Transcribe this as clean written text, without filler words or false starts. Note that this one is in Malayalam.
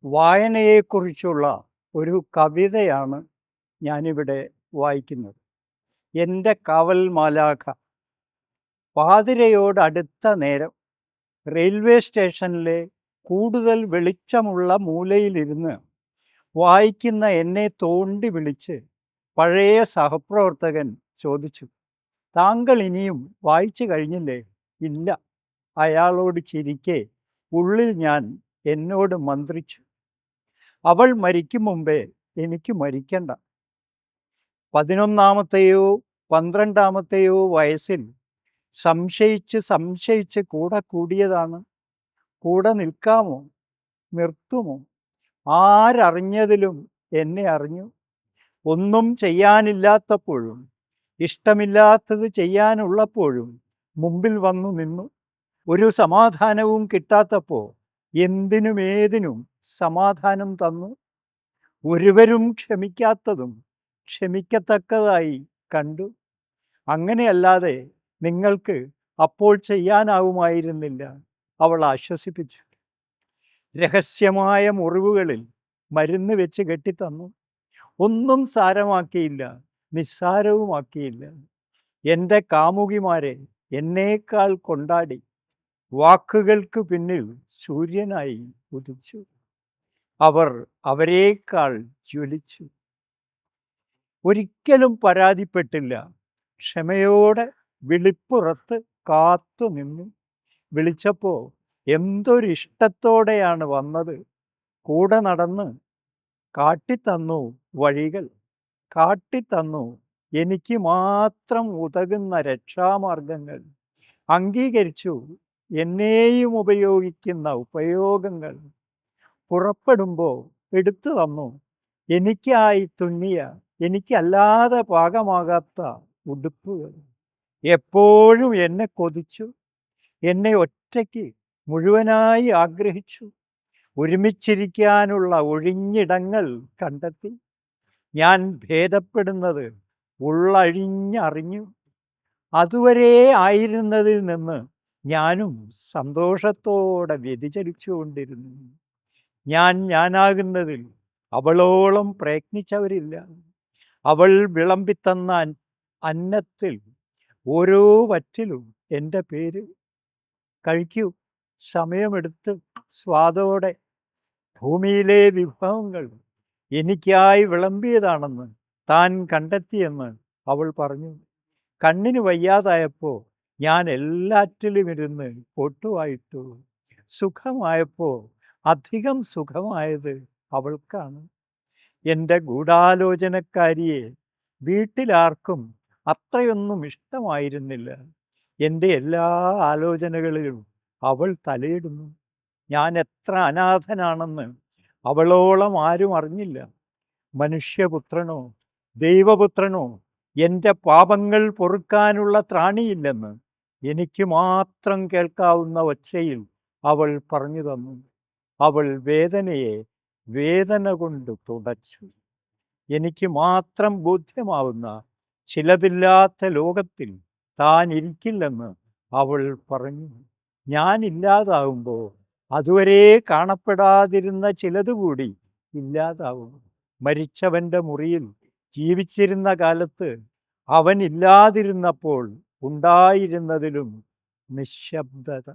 വായനയെക്കുറിച്ചുള്ള ഒരു കവിതയാണ് ഞാനിവിടെ വായിക്കുന്നത്. എൻ്റെ കാവൽ മാലാഖ. പാതിരയോടടുത്ത നേരം റെയിൽവേ സ്റ്റേഷനിലെ കൂടുതൽ വെളിച്ചമുള്ള മൂലയിലിരുന്ന് വായിക്കുന്ന എന്നെ തോണ്ടി വിളിച്ച് പഴയ സഹപ്രവർത്തകൻ ചോദിച്ചു, താങ്കൾ ഇനിയും വായിച്ചു കഴിഞ്ഞില്ലേ? ഇല്ല. അയാളോട് ചിരിക്കെ ഉള്ളിൽ ഞാൻ എന്നോട് മന്ത്രിച്ചു, അവൾ മരിക്കും മുമ്പേ എനിക്ക് മരിക്കണ്ട. 11-ാമത്തെയോ 12-ാമത്തെയോ വയസ്സിൽ സംശയിച്ച് കൂടെ കൂടിയതാണ്. കൂടെ നിൽക്കാമോ? നിർത്തുമോ? ആരറിഞ്ഞതിലും എന്നെ അറിഞ്ഞു. ഒന്നും ചെയ്യാനില്ലാത്തപ്പോഴും ഇഷ്ടമില്ലാത്തത് ചെയ്യാനുള്ളപ്പോഴും മുമ്പിൽ വന്നു നിന്നു. ഒരു സമാധാനവും കിട്ടാത്തപ്പോൾ എന്തിനുമേതിനും സമാധാനം തന്നു. ഒരുവരും ക്ഷമിക്കാത്തതും ക്ഷമിക്കത്തക്കതായി കണ്ടു. അങ്ങനെയല്ലാതെ നിങ്ങൾക്ക് അപ്പോൾ ചെയ്യാനാവുമായിരുന്നില്ല, അവൾ ആശ്വസിപ്പിച്ചു. രഹസ്യമായ മുറിവുകളിൽ മരുന്ന് വെച്ച് കെട്ടിത്തന്നു. ഒന്നും സാരമാക്കിയില്ല, നിസ്സാരവുമാക്കിയില്ല. എൻ്റെ കാമുകിമാരെ എന്നേക്കാൾ കൊണ്ടാടി. വാക്കുകൾക്ക് പിന്നിൽ സൂര്യനായി ഉദിച്ചു. അവർ അവരേക്കാൾ ജ്വലിച്ചു. ഒരിക്കലും പരാതിപ്പെട്ടില്ല. ക്ഷമയോടെ വിളിപ്പുറത്ത് കാത്തു നിന്നു. വിളിച്ചപ്പോൾ എന്തൊരിഷ്ടത്തോടെയാണ് വന്നത്. കൂടെ നടന്ന് കാട്ടിത്തന്നു വഴികൾ, കാട്ടിത്തന്നു എനിക്ക് മാത്രം ഉതകുന്ന രക്ഷാമാർഗങ്ങൾ, അംഗീകരിച്ചു എന്നെയും ഉപയോഗിക്കുന്ന ഉപയോഗങ്ങൾ. പുറപ്പെടുമ്പോൾ എടുത്തു തന്നു എനിക്കായി തുന്നിയ, എനിക്കല്ലാതെ പാകമാകാത്ത ഉടുപ്പുകൾ. എപ്പോഴും എന്നെ കൊതിച്ചു, എന്നെ ഒറ്റയ്ക്ക് മുഴുവനായി ആഗ്രഹിച്ചു. ഒരുമിച്ചിരിക്കാനുള്ള ഒഴിഞ്ഞിടങ്ങൾ കണ്ടെത്തി. ഞാൻ ഭേദപ്പെടുന്നത് ഉള്ളഴിഞ്ഞറിഞ്ഞു. അതുവരെ ആയിരുന്നതിൽ നിന്ന് ഞാനും സന്തോഷത്തോടെ വ്യതിചലിച്ചുകൊണ്ടിരുന്നു. ഞാനാകുന്നതിൽ അവളോളം പ്രയത്നിച്ചവരില്ല. അവൾ വിളമ്പിത്തന്ന അന്നത്തിൽ ഓരോ വറ്റിലും എൻ്റെ പേര്. കഴിക്കൂ, സമയമെടുത്ത് സ്വാദോടെ. ഭൂമിയിലെ വിഭവങ്ങൾ എനിക്കായി വിളമ്പിയതാണെന്ന് താൻ കണ്ടെത്തിയെന്ന് അവൾ പറഞ്ഞു. കണ്ണിന് വയ്യാതായപ്പോൾ ഞാൻ എല്ലാറ്റിലും ഇരുന്ന് കൊട്ടുവായിട്ടു. സുഖമായപ്പോൾ അധികം സുഖമായത് അവൾക്കാണ്. എൻ്റെ ഗൂഢാലോചനക്കാരിയെ വീട്ടിലാർക്കും അത്രയൊന്നും ഇഷ്ടമായിരുന്നില്ല. എൻ്റെ എല്ലാ ആലോചനകളിലും അവൾ തലയിടുന്നു. ഞാൻ എത്ര അനാഥനാണെന്ന് അവളോളം ആരും അറിഞ്ഞില്ല. മനുഷ്യപുത്രനോ ദൈവപുത്രനോ എൻ്റെ പാപങ്ങൾ പൊറുക്കാനുള്ള ത്രാണിയില്ലെന്ന് എനിക്ക് മാത്രം കേൾക്കാവുന്ന ഒച്ചയിൽ അവൾ പറഞ്ഞു തന്നു. അവൾ വേദനയെ വേദന കൊണ്ട് തുടച്ചു. എനിക്ക് മാത്രം ബോധ്യമാവുന്ന ചിലതില്ലാത്ത ലോകത്തിൽ താൻ ഇരിക്കില്ലെന്ന് അവൾ പറഞ്ഞു. ഞാനില്ലാതാവുമ്പോൾ അതുവരെ കാണപ്പെടാതിരുന്ന ചിലതുകൂടി ഇല്ലാതാവും. മരിച്ചവൻ്റെ മുറിയിൽ ജീവിച്ചിരുന്ന കാലത്ത് അവൻ ഇല്ലാതിരുന്നപ്പോൾ ഉണ്ടായിരുന്നതിലും നിശബ്ദത.